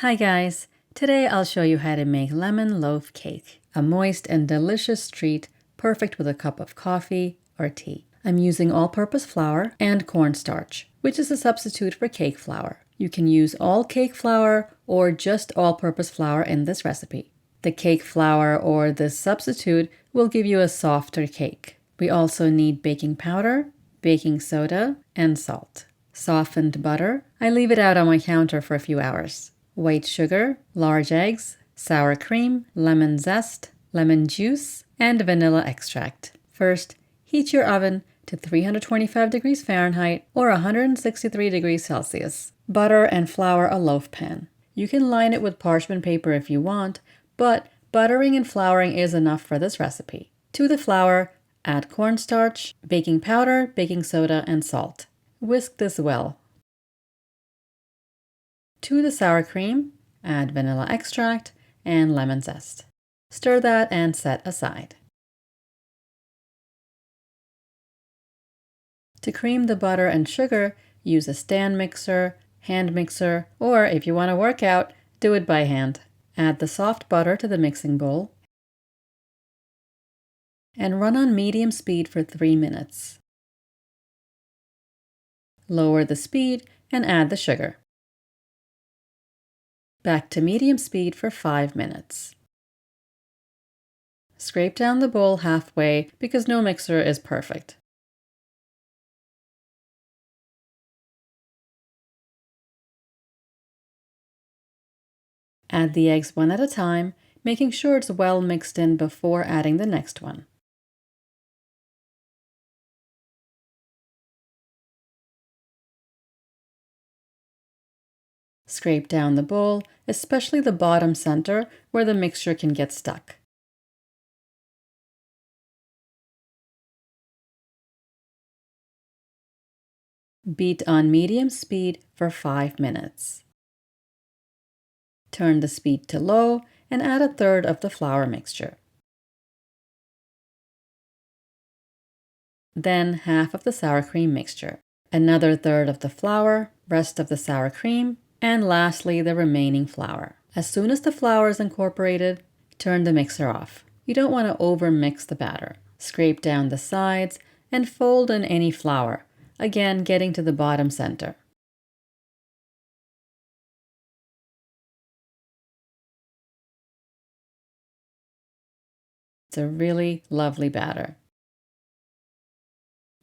Hi guys! Today I'll show you how to make lemon loaf cake, a moist and delicious treat perfect with a cup of coffee or tea. I'm using all-purpose flour and cornstarch, which is a substitute for cake flour. You can use all cake flour or just all-purpose flour in this recipe. The cake flour or this substitute will give you a softer cake. We also need baking powder, baking soda, and salt. Softened butter. I leave it out on my counter for a few hours. White sugar, large eggs, sour cream, lemon zest, lemon juice, and vanilla extract. First, heat your oven to 325 degrees Fahrenheit or 163 degrees Celsius. Butter and flour a loaf pan. You can line it with parchment paper if you want, but buttering and flouring is enough for this recipe. To the flour, add cornstarch, baking powder, baking soda, and salt. Whisk this well. To the sour cream, add vanilla extract and lemon zest. Stir that and set aside. To cream the butter and sugar, use a stand mixer, hand mixer, or if you want to work out, do it by hand. Add the soft butter to the mixing bowl and run on medium speed for 3 minutes. Lower the speed and add the sugar. Back to medium speed for 5 minutes. Scrape down the bowl halfway because no mixer is perfect. Add the eggs one at a time, making sure it's well mixed in before adding the next one. Scrape down the bowl, especially the bottom center where the mixture can get stuck. Beat on medium speed for 5 minutes. Turn the speed to low and add a third of the flour mixture. Then half of the sour cream mixture, another third of the flour, rest of the sour cream, and lastly the remaining flour. As soon as the flour is incorporated, turn the mixer off. You don't want to over-mix the batter. Scrape down the sides and fold in any flour, again getting to the bottom center. It's a really lovely batter.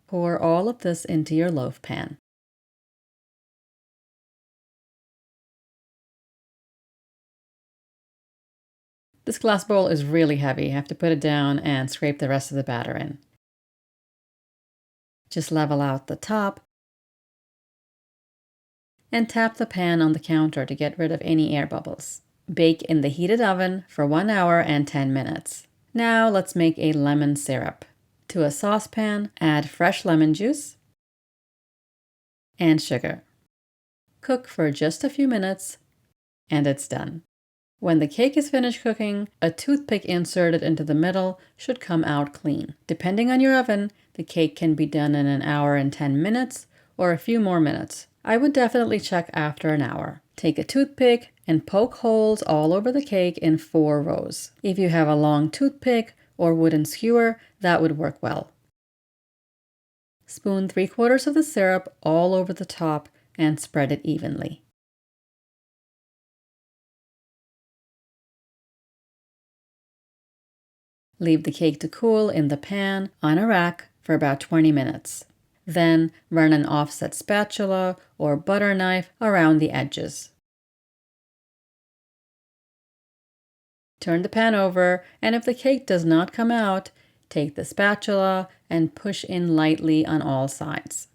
Pour all of this into your loaf pan. This glass bowl is really heavy. You have to put it down and scrape the rest of the batter in. Just level out the top and tap the pan on the counter to get rid of any air bubbles. Bake in the heated oven for 1 hour and 10 minutes. Now let's make a lemon syrup. To a saucepan, add fresh lemon juice and sugar. Cook for just a few minutes and it's done. When the cake is finished cooking, a toothpick inserted into the middle should come out clean. Depending on your oven, the cake can be done in 1 hour and 10 minutes or a few more minutes. I would definitely check after 1 hour. Take a toothpick and poke holes all over the cake in 4 rows. If you have a long toothpick or wooden skewer, that would work well. Spoon 3/4 of the syrup all over the top and spread it evenly. Leave the cake to cool in the pan on a rack for about 20 minutes. Then run an offset spatula or butter knife around the edges. Turn the pan over, and if the cake does not come out, take the spatula and push in lightly on all sides.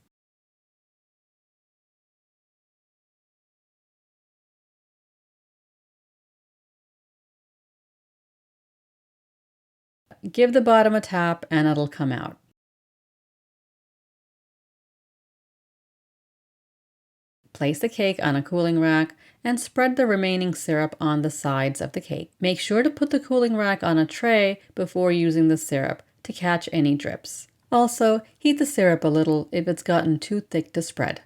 Give the bottom a tap and it'll come out. Place the cake on a cooling rack and spread the remaining syrup on the sides of the cake. Make sure to put the cooling rack on a tray before using the syrup to catch any drips. Also, heat the syrup a little if it's gotten too thick to spread.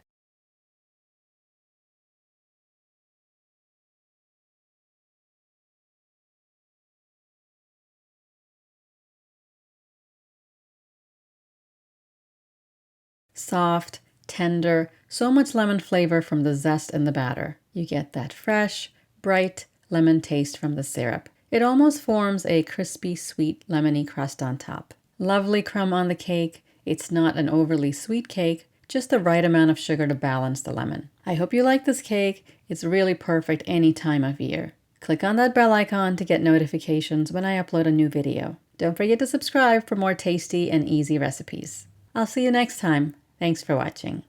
Soft, tender, so much lemon flavor from the zest in the batter. You get that fresh, bright lemon taste from the syrup. It almost forms a crispy, sweet, lemony crust on top. Lovely crumb on the cake. It's not an overly sweet cake, just the right amount of sugar to balance the lemon. I hope you like this cake. It's really perfect any time of year. Click on that bell icon to get notifications when I upload a new video. Don't forget to subscribe for more tasty and easy recipes. I'll see you next time. Thanks for watching.